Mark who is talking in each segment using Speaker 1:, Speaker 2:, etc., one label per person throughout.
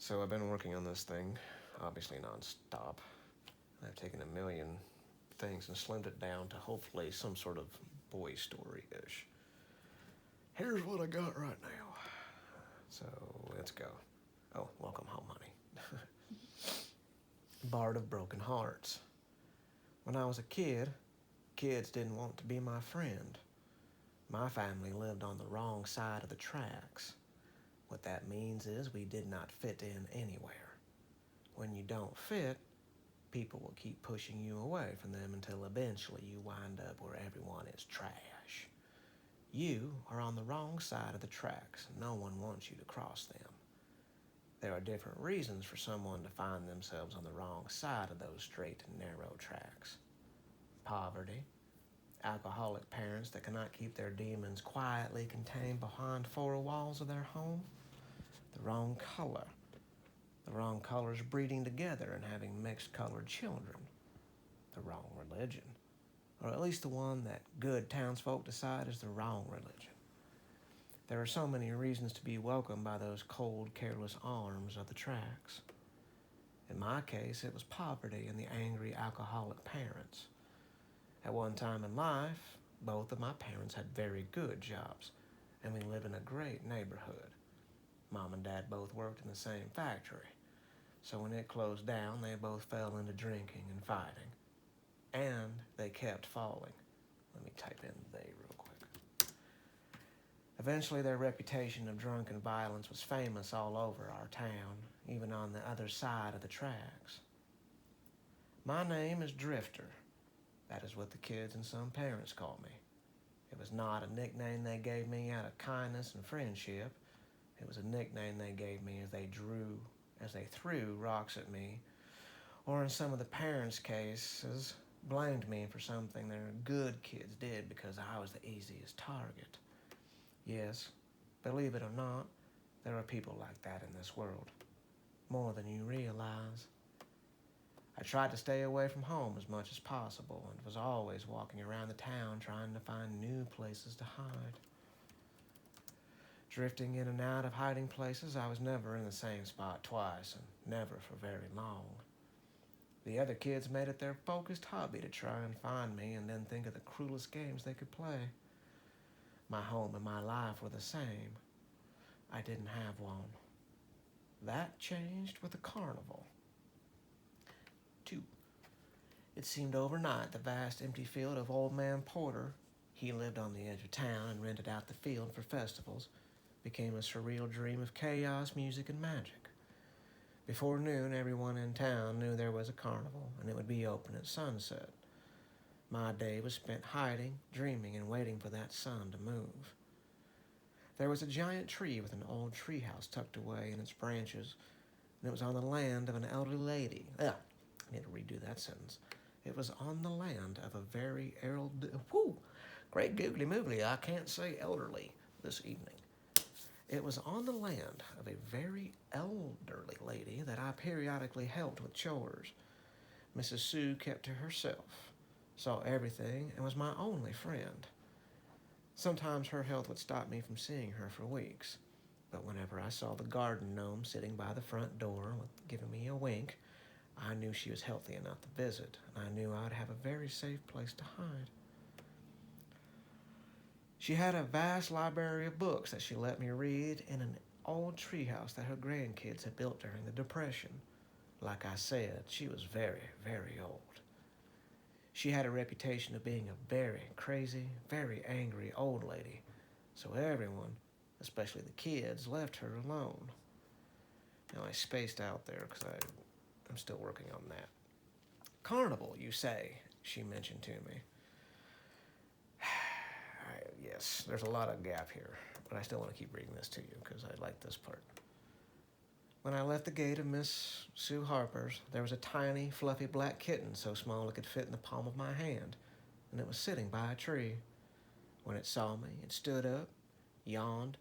Speaker 1: So I've been working on this thing, obviously non-stop. I've taken a million things and slimmed it down to hopefully some sort of boy story-ish. Here's what I got right now. So let's go. Oh, welcome home, honey. Bard of Broken Hearts. When I was a kid, kids didn't want to be my friend. My family lived on the wrong side of the tracks. What that means is we did not fit in anywhere. When you don't fit, people will keep pushing you away from them until eventually you wind up where everyone is trash. You are on the wrong side of the tracks, and no one wants you to cross them. There are different reasons for someone to find themselves on the wrong side of those straight and narrow tracks. Poverty, alcoholic parents that cannot keep their demons quietly contained behind four walls of their home, the wrong color, the wrong colors breeding together and having mixed colored children, the wrong religion, or at least the one that good townsfolk decide is the wrong religion. There are so many reasons to be welcomed by those cold, careless arms of the tracks. In my case, it was poverty and the angry alcoholic parents. At one time in life, both of my parents had very good jobs, and we lived in a great neighborhood. Mom and Dad both worked in the same factory, so when it closed down, they both fell into drinking and fighting. And they kept falling. Let me type in they real quick. Eventually, their reputation of drunken violence was famous all over our town, even on the other side of the tracks. My name is Drifter. That is what the kids and some parents call me. It was not a nickname they gave me out of kindness and friendship. It was a nickname they gave me as they threw rocks at me, or in some of the parents' cases, blamed me for something their good kids did because I was the easiest target. Yes, believe it or not, there are people like that in this world, more than you realize. I tried to stay away from home as much as possible and was always walking around the town trying to find new places to hide. Drifting in and out of hiding places, I was never in the same spot twice, and never for very long. The other kids made it their focused hobby to try and find me and then think of the cruelest games they could play. My home and my life were the same. I didn't have one. That changed with the carnival. 2. It seemed overnight the vast empty field of Old Man Porter, he lived on the edge of town and rented out the field for festivals, became a surreal dream of chaos, music, and magic. Before noon, everyone in town knew there was a carnival, and it would be open at sunset. My day was spent hiding, dreaming, and waiting for that sun to move. There was a giant tree with an old treehouse tucked away in its branches, and it was on the land of an elderly lady. I need to redo that sentence. It was on the land of a very great googly moogly, I can't say elderly this evening. It was on the land of a very elderly lady that I periodically helped with chores. Mrs. Sue kept to herself, saw everything, and was my only friend. Sometimes her health would stop me from seeing her for weeks, but whenever I saw the garden gnome sitting by the front door giving me a wink, I knew she was healthy enough to visit, and I knew I'd have a very safe place to hide. She had a vast library of books that she let me read in an old treehouse that her grandkids had built during the Depression. Like I said, she was very, very old. She had a reputation of being a very crazy, very angry old lady, so everyone, especially the kids, left her alone. Now I spaced out there because I'm still working on that. Carnival, you say, she mentioned to me. Yes, there's a lot of gap here, but I still want to keep reading this to you because I like this part. When I left the gate of Miss Sue Harper's, there was a tiny, fluffy black kitten so small it could fit in the palm of my hand, and it was sitting by a tree. When it saw me, it stood up, yawned,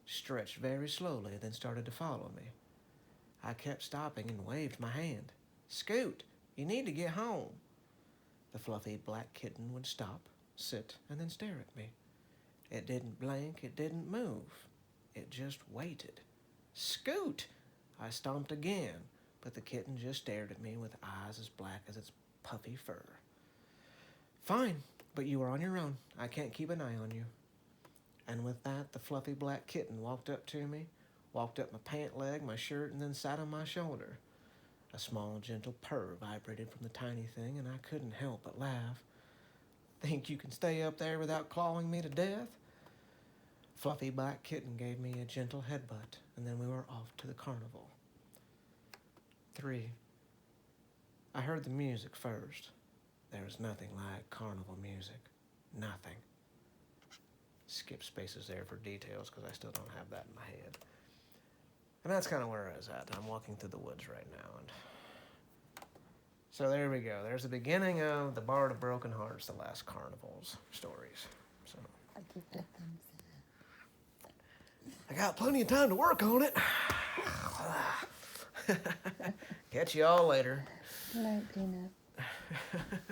Speaker 1: stretched very slowly, then started to follow me. I kept stopping and waved my hand. "Scoot, you need to get home." The fluffy black kitten would stop, sit, and then stare at me. It didn't blink, it didn't move. It just waited. "Scoot!" I stomped again, but the kitten just stared at me with eyes as black as its puffy fur. Fine, but you are on your own. I can't keep an eye on you. And with that, the fluffy black kitten walked up to me, walked up my pant leg, my shirt, and then sat on my shoulder. A small, gentle purr vibrated from the tiny thing, and I couldn't help but laugh. Think you can stay up there without clawing me to death? Fluffy black kitten gave me a gentle headbutt, and then we were off to the carnival. 3. I heard the music first. There was nothing like carnival music. Nothing. Skip spaces there for details because I still don't have that in my head. And that's kind of where I was at. I'm walking through the woods right now. And so there we go. There's the beginning of the Bard of Broken Hearts, the last carnival's stories. So
Speaker 2: I keep that thumbs
Speaker 1: I got plenty of time to work on it. Catch you all later.
Speaker 2: in. Night, Peanut.